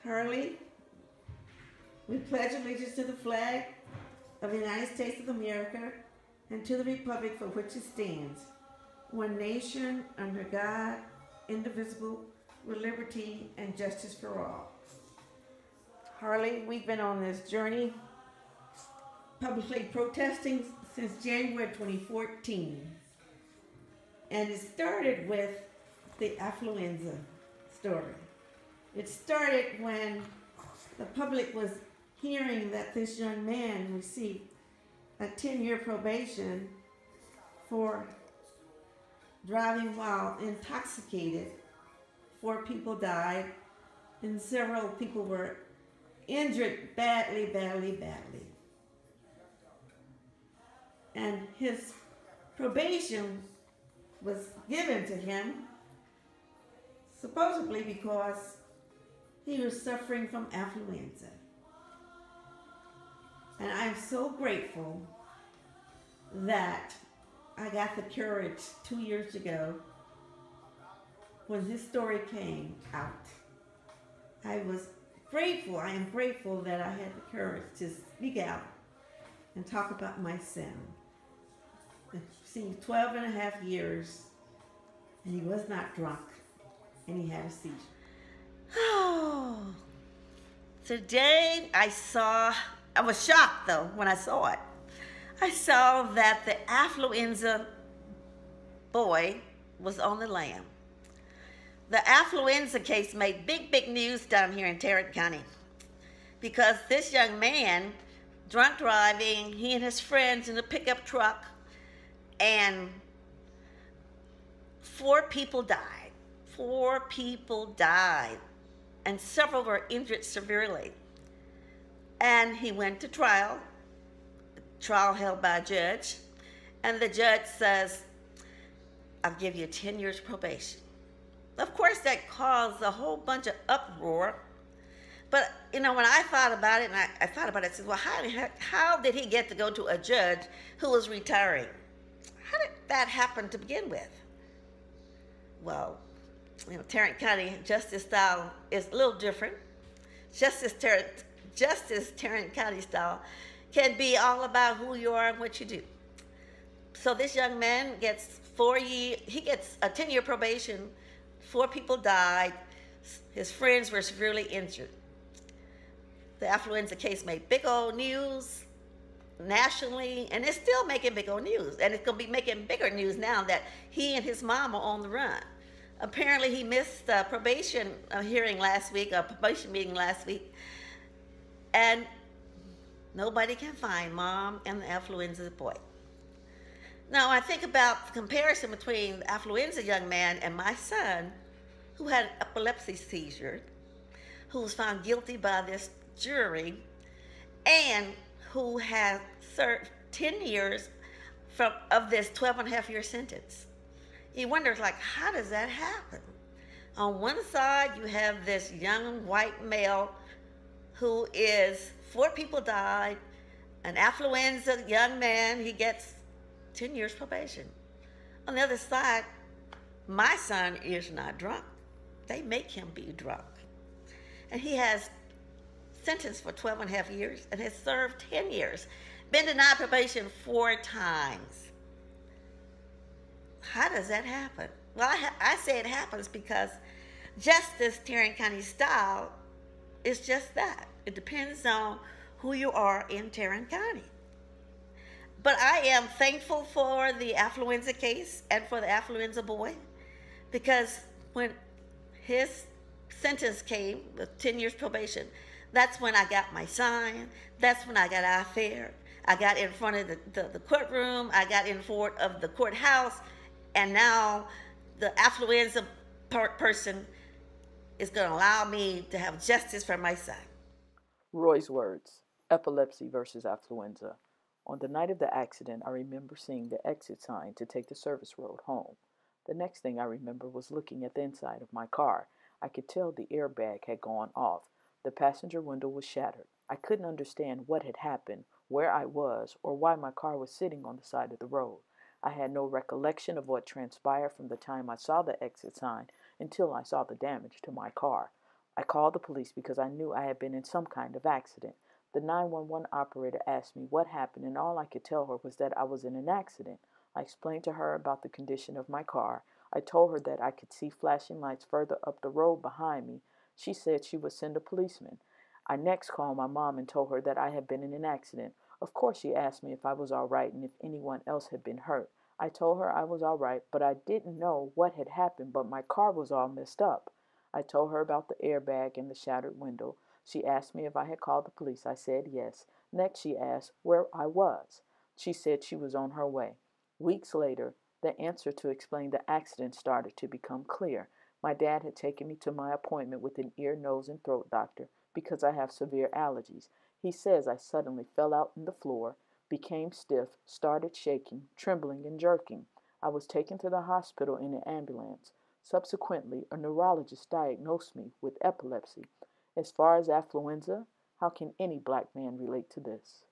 Hurley, we pledge allegiance to the flag of the United States of America and to the republic for which it stands, one nation, under God, indivisible, with liberty and justice for all. Harley, we've been on this journey publicly protesting since January 2014. And it started with the Affluenza story. It started when the public was hearing that this young man received a 10-year probation for driving while intoxicated. 4 people died and several people were injured badly. And his probation was given to him supposedly because he was suffering from affluenza. And I'm so grateful that I got the courage 2 years ago when his story came out. I am grateful that I had the courage to speak out and talk about my son. See, 12 and a half years, and he was not drunk, and he had a seizure. Oh, today I was shocked though when I saw it. I saw that the Affluenza boy was on the lam. The Affluenza case made big news down here in Tarrant County because this young man, drunk driving, he and his friends in a pickup truck, and 4 people died. 4 people died, and several were injured severely. And he went to trial held by a judge, and the judge says, I'll give you 10 years probation. Of course, that caused a whole bunch of uproar. But, you know, when I thought about it, and I thought about it, I said, well, how did he get to go to a judge who was retiring? How did that happen to begin with? Well, you know, Tarrant County justice style is a little different. Justice Tarrant County style can be all about who you are and what you do. So this young man gets 4 years, he gets a 10-year probation. 4 people died. His friends were severely injured. The Affluenza case made big old news nationally, and it's still making big old news. And it's going to be making bigger news now that he and his mom are on the run. Apparently, he missed a probation hearing last week, a probation meeting last week, and nobody can find mom and the Affluenza boy. Now, I think about the comparison between the Affluenza young man and my son, who had an epilepsy seizure, who was found guilty by this jury, and who has served 10 years of this 12-and-a-half-year sentence. You wonder, like, how does that happen? On one side, you have this young white male who is, 4 people died, an Affluenza young man, he gets 10 years probation. On the other side, my son is not drunk. They make him be drunk. And he has sentenced for 12-and-a-half years and has served 10 years. Been denied probation 4 times. How does that happen? Well, I say it happens because justice Tarrant County style is just that. It depends on who you are in Tarrant County. But I am thankful for the Affluenza case and for the Affluenza boy, because when his sentence came with 10 years probation, that's when I got my sign. That's when I got out there. I got in front of the courtroom. I got in front of the courthouse. And now the Affluenza person is going to allow me to have justice for my son. Roy's words, Epilepsy versus Affluenza. On the night of the accident, I remember seeing the exit sign to take the service road home. The next thing I remember was looking at the inside of my car. I could tell the airbag had gone off. The passenger window was shattered. I couldn't understand what had happened, where I was, or why my car was sitting on the side of the road. I had no recollection of what transpired from the time I saw the exit sign until I saw the damage to my car. I called the police because I knew I had been in some kind of accident. The 911 operator asked me what happened, and all I could tell her was that I was in an accident. I explained to her about the condition of my car. I told her that I could see flashing lights further up the road behind me. She said she would send a policeman. I next called my mom and told her that I had been in an accident. Of course, she asked me if I was all right and if anyone else had been hurt. I told her I was all right, but I didn't know what had happened, but my car was all messed up. I told her about the airbag and the shattered window. She asked me if I had called the police. I said yes. Next, she asked where I was. She said she was on her way. Weeks later, the answer to explain the accident started to become clear. My dad had taken me to my appointment with an ear, nose, and throat doctor because I have severe allergies. He says I suddenly fell out on the floor, became stiff, started shaking, trembling, and jerking. I was taken to the hospital in an ambulance. Subsequently, a neurologist diagnosed me with epilepsy. As far as affluenza, how can any black man relate to this?